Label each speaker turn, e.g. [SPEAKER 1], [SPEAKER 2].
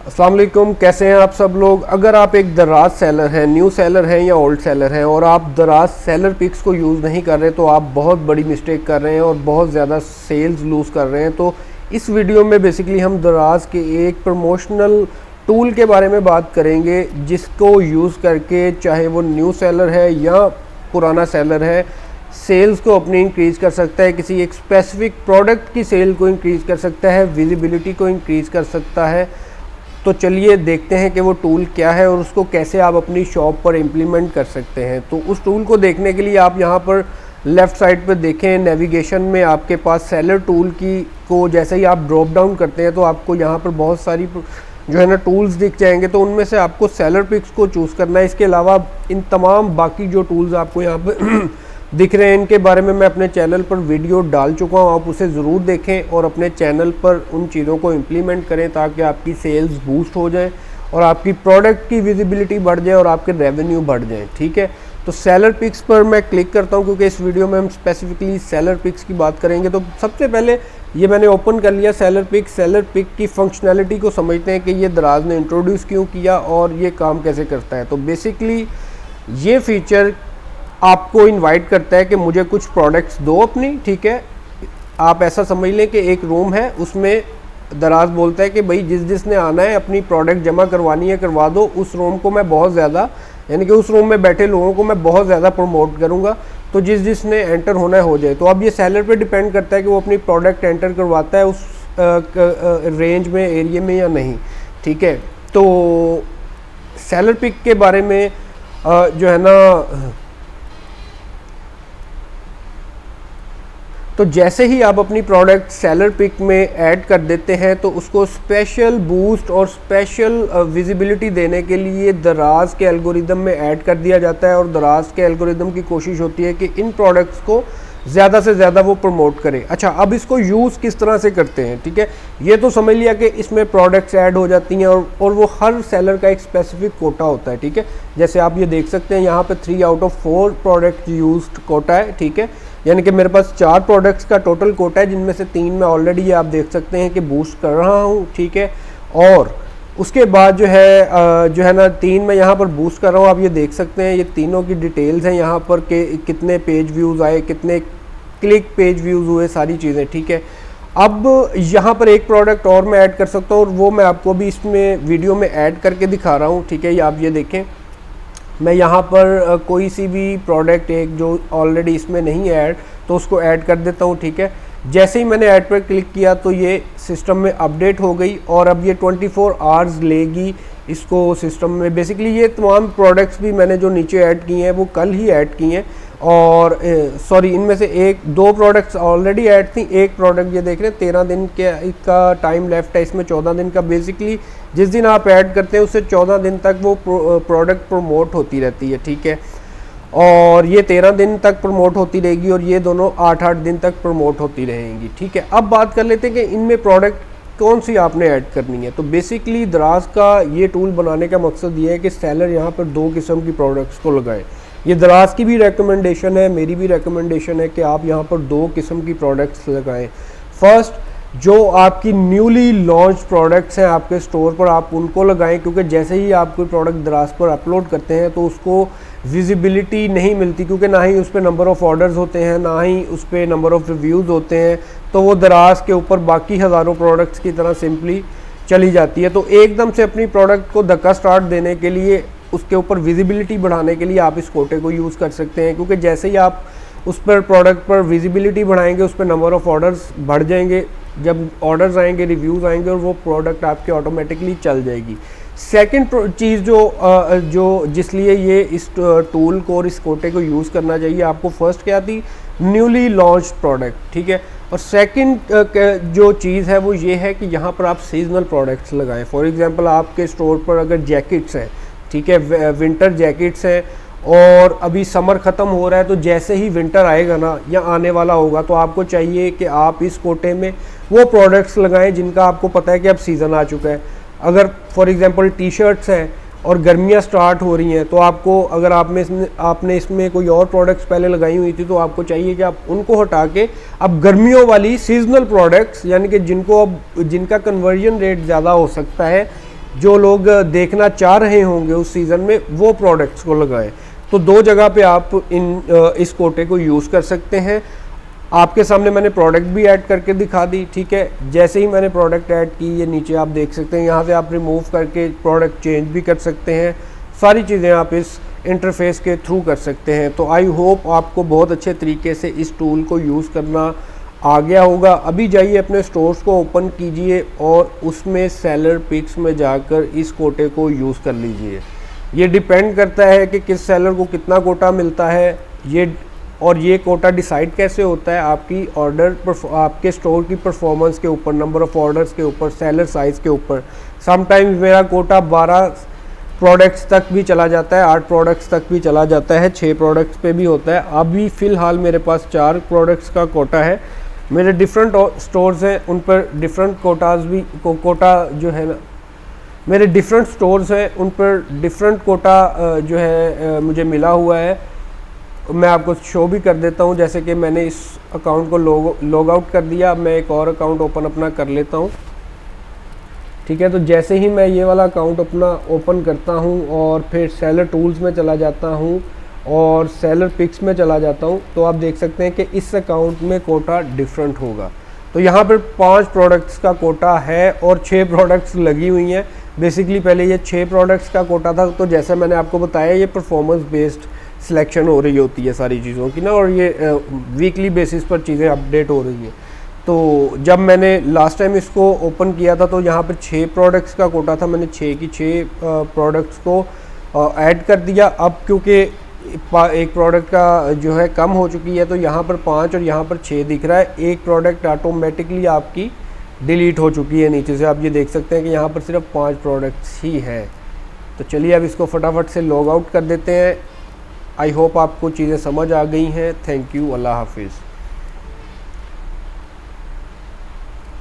[SPEAKER 1] अस्सलाम वालेकुम, कैसे हैं आप सब लोग। अगर आप एक दराज सेलर हैं, न्यू सेलर हैं या ओल्ड सेलर हैं और आप दराज सेलर पिक्स को यूज़ नहीं कर रहे तो आप बहुत बड़ी मिस्टेक कर रहे हैं और बहुत ज़्यादा सेल्स लूज़ कर रहे हैं। तो इस वीडियो में बेसिकली हम दराज के एक प्रमोशनल टूल के बारे में बात करेंगे जिसको यूज़ करके चाहे वो न्यू सेलर है या पुराना सेलर है, सेल्स को अपनी इंक्रीज़ कर सकता है, किसी एक स्पेसिफिक प्रोडक्ट की सेल को इंक्रीज़ कर सकता है, विजिबिलिटी को इंक्रीज़ कर सकता है। तो चलिए देखते हैं कि वो टूल क्या है और उसको कैसे आप अपनी शॉप पर इम्प्लीमेंट कर सकते हैं। तो उस टूल को देखने के लिए आप यहाँ पर लेफ़्ट साइड पर देखें, नेविगेशन में आपके पास सेलर टूल की को जैसे ही आप ड्रॉप डाउन करते हैं तो आपको यहाँ पर बहुत सारी जो है ना टूल्स दिख जाएंगे। तो उनमें से आपको सेलर पिक्स को चूज़ करना है। इसके अलावा इन तमाम बाकी जो टूल्स आपको यहाँ पर दिख रहे हैं इनके बारे में मैं अपने चैनल पर वीडियो डाल चुका हूँ, आप उसे ज़रूर देखें और अपने चैनल पर उन चीज़ों को इम्प्लीमेंट करें ताकि आपकी सेल्स बूस्ट हो जाए और आपकी प्रोडक्ट की विजिबिलिटी बढ़ जाए और आपके रेवेन्यू बढ़ जाए। ठीक है, तो सेलर पिक्स पर मैं क्लिक करता हूँ क्योंकि इस वीडियो में हम स्पेसिफिकली सेलर पिक्स की बात करेंगे। तो सबसे पहले ये मैंने ओपन कर लिया सेलर पिक की फंक्शनैलिटी को समझते हैं कि ये दराज ने इंट्रोड्यूस क्यों किया और ये काम कैसे करता है। तो बेसिकली ये फीचर आपको इनवाइट करता है कि मुझे कुछ प्रोडक्ट्स दो अपनी। ठीक है, आप ऐसा समझ लें कि एक रूम है, उसमें दराज बोलता है कि भाई जिसने आना है अपनी प्रोडक्ट जमा करवानी है करवा दो। उस रूम को मैं बहुत ज़्यादा यानी कि उस रूम में बैठे लोगों को मैं बहुत ज़्यादा प्रमोट करूँगा, तो जिसने एंटर होना है हो जाए। तो अब ये सेलर पे डिपेंड करता है कि वो अपनी प्रोडक्ट एंटर करवाता है उस रेंज में, एरिया में या नहीं। ठीक है, तो सेलर पिक के बारे में जो है ना, तो जैसे ही आप अपनी प्रोडक्ट सेलर पिक में ऐड कर देते हैं तो उसको स्पेशल बूस्ट और स्पेशल विजिबिलिटी देने के लिए दराज के एल्गोरिदम में ऐड कर दिया जाता है और दराज के एल्गोरिदम की कोशिश होती है कि इन प्रोडक्ट्स को ज़्यादा से ज़्यादा वो प्रमोट करे। अच्छा, अब इसको यूज़ किस तरह से करते हैं। ठीक है, ये तो समझ लिया कि इसमें प्रोडक्ट्स ऐड हो जाती हैं और वो हर सेलर का एक स्पेसिफिक कोटा होता है। ठीक है, जैसे आप ये देख सकते हैं यहाँ पे 3 out of 4 product used quota है। ठीक है, यानी कि मेरे पास 4 प्रोडक्ट्स का टोटल कोटा है जिनमें से 3 में ऑलरेडी आप देख सकते हैं कि बूस्ट कर रहा हूँ। ठीक है, और उसके बाद जो है ना 3 में यहाँ पर बूस्ट कर रहा हूँ। आप ये देख सकते हैं ये तीनों की डिटेल्स हैं यहाँ पर कि कितने पेज व्यूज़ आए, कितने क्लिक पेज व्यूज़ हुए, सारी चीज़ें। ठीक है, अब यहाँ पर एक प्रोडक्ट और मैं ऐड कर सकता हूँ और वो मैं आपको भी इसमें वीडियो में ऐड करके दिखा रहा हूँ। ठीक है, ये आप ये देखें, मैं यहाँ पर कोई सी भी प्रोडक्ट एक जो ऑलरेडी इसमें नहीं ऐड तो उसको ऐड कर देता हूँ। ठीक है, जैसे ही मैंने ऐड पर क्लिक किया तो ये सिस्टम में अपडेट हो गई और अब ये 24 आवर्स लेगी इसको सिस्टम में। बेसिकली ये तमाम प्रोडक्ट्स भी मैंने जो नीचे ऐड किए हैं वो कल ही ऐड किए हैं और सॉरी इनमें से 2 प्रोडक्ट्स ऑलरेडी ऐड थी, एक प्रोडक्ट ये देख रहे हैं 13 दिन के का टाइम लेफ्ट है इसमें, 14 दिन का। बेसिकली जिस दिन आप ऐड करते हैं उससे 14 दिन तक वो प्रोडक्ट प्रमोट होती रहती है। ठीक है, और ये 13 दिन तक प्रमोट होती रहेगी और ये दोनों 8-8 दिन तक प्रमोट होती रहेंगी। ठीक है, अब बात कर लेते हैं कि इनमें प्रोडक्ट कौन सी आपने ऐड करनी है। तो बेसिकली दराज का ये टूल बनाने का मकसद ये है कि सेलर यहाँ पर 2 किस्म की प्रोडक्ट्स को लगाए। ये दराज की भी रिकमेंडेशन है, मेरी भी रिकमेंडेशन है कि आप यहाँ पर 2 किस्म की प्रोडक्ट्स लगाएं। फर्स्ट, जो आपकी न्यूली लॉन्च प्रोडक्ट्स हैं आपके स्टोर पर आप उनको लगाएं, क्योंकि जैसे ही आप कोई प्रोडक्ट दराज पर अपलोड करते हैं तो उसको विजिबिलिटी नहीं मिलती, क्योंकि ना ही उस पर नंबर ऑफ़ ऑर्डर्स होते हैं ना ही उस पर नंबर ऑफ़ रिव्यूज़ होते हैं। तो वो दराज के ऊपर बाकी हज़ारों प्रोडक्ट्स की तरह सिंपली चली जाती है। तो एकदम से अपनी प्रोडक्ट को धक्का स्टार्ट देने के लिए, उसके ऊपर विजिबिलिटी बढ़ाने के लिए आप इस कोटे को यूज़ कर सकते हैं, क्योंकि जैसे ही आप उस पर प्रोडक्ट पर विजिबिलिटी बढ़ाएंगे उस पर नंबर ऑफ़ ऑर्डर्स बढ़ जाएंगे। जब ऑर्डर्स आएंगे, रिव्यूज़ आएंगे और वो प्रोडक्ट आपके ऑटोमेटिकली चल जाएगी। सेकंड चीज़ जो जिसलिए ये इस टूल को और इस कोटे को यूज़ करना चाहिए आपको, फर्स्ट क्या थी, न्यूली लॉन्च प्रोडक्ट। ठीक है, और सेकंड जो चीज़ है वो ये है कि यहाँ पर आप सीजनल प्रोडक्ट्स लगाएं। फॉर एग्जांपल आपके स्टोर पर अगर जैकेट्स हैं, ठीक है, विंटर जैकेट्स हैं और अभी समर ख़त्म हो रहा है, तो जैसे ही विंटर आएगा ना या आने वाला होगा तो आपको चाहिए कि आप इस कोटे में वो प्रोडक्ट्स लगाएं जिनका आपको पता है कि अब सीज़न आ चुका है। अगर फॉर एग्जांपल टी शर्ट्स हैं और गर्मियाँ स्टार्ट हो रही हैं तो आपको, अगर आपने इसमें कोई और प्रोडक्ट्स पहले लगाई हुई थी तो आपको चाहिए कि आप उनको हटा के अब गर्मियों वाली सीजनल प्रोडक्ट्स, यानी कि जिनका कन्वर्जन रेट ज़्यादा हो सकता है, जो लोग देखना चाह रहे होंगे उस सीज़न में वो प्रोडक्ट्स को लगाएं। तो दो जगह पे आप इस कोटे को यूज़ कर सकते हैं। आपके सामने मैंने प्रोडक्ट भी ऐड करके दिखा दी, ठीक है। जैसे ही मैंने प्रोडक्ट ऐड की, ये नीचे आप देख सकते हैं, यहाँ से आप रिमूव करके प्रोडक्ट चेंज भी कर सकते हैं। सारी चीज़ें आप इस इंटरफेस के थ्रू कर सकते हैं। तो आई होप आपको बहुत अच्छे तरीके से इस टूल को यूज़ करना आ गया होगा। अभी जाइए अपने स्टोर्स को ओपन कीजिए और उसमें सेलर पिक्स में जाकर इस कोटे को यूज़ कर लीजिए। ये डिपेंड करता है कि किस सेलर को कितना कोटा मिलता है, ये कोटा डिसाइड कैसे होता है आपकी आपके स्टोर की परफॉर्मेंस के ऊपर, नंबर ऑफ़ ऑर्डर्स के ऊपर, सेलर साइज़ के ऊपर। समटाइम्स मेरा कोटा 12 प्रोडक्ट्स तक भी चला जाता है, 8 प्रोडक्ट्स तक भी चला जाता है, 6 प्रोडक्ट्स पे भी होता है। अभी फ़िलहाल मेरे पास 4 प्रोडक्ट्स का कोटा है। मेरे डिफरेंट स्टोर्स हैं, उन पर डिफरेंट कोटाज भी कोटा जो है ना, मेरे डिफरेंट स्टोर्स हैं, उन पर डिफरेंट कोटा जो है मुझे मिला हुआ है। मैं आपको शो भी कर देता हूं। जैसे कि मैंने इस अकाउंट को लॉग आउट कर दिया। अब मैं एक और अकाउंट ओपन अपना कर लेता हूं, ठीक है। तो जैसे ही मैं ये वाला अकाउंट अपना ओपन करता हूं और फिर सेलर टूल्स में चला जाता हूं और सेलर पिक्स में चला जाता हूं, तो आप देख सकते हैं कि इस अकाउंट में कोटा डिफरेंट होगा। तो यहाँ पर 5 प्रोडक्ट्स का कोटा है और 6 प्रोडक्ट्स लगी हुई हैं। बेसिकली पहले ये 6 प्रोडक्ट्स का कोटा था। तो जैसा मैंने आपको बताया, ये परफॉर्मेंस बेस्ड सिलेक्शन हो रही होती है सारी चीज़ों की ना, और ये वीकली बेसिस पर चीज़ें अपडेट हो रही है। तो जब मैंने लास्ट टाइम इसको ओपन किया था तो यहाँ पर 6 प्रोडक्ट्स का कोटा था। मैंने 6 की 6 प्रोडक्ट्स को ऐड कर दिया। अब क्योंकि एक प्रोडक्ट का जो है कम हो चुकी है, तो यहाँ पर 5 और यहाँ पर 6 दिख रहा है। एक प्रोडक्ट ऑटोमेटिकली आपकी डिलीट हो चुकी है नीचे से। आप ये देख सकते हैं कि यहाँ पर सिर्फ 5 प्रोडक्ट्स ही हैं। तो चलिए अब इसको फटाफट से लॉग आउट कर देते हैं। आई होप आपको चीज़ें समझ आ गई हैं। थैंक यू, अल्लाह हाफिज़।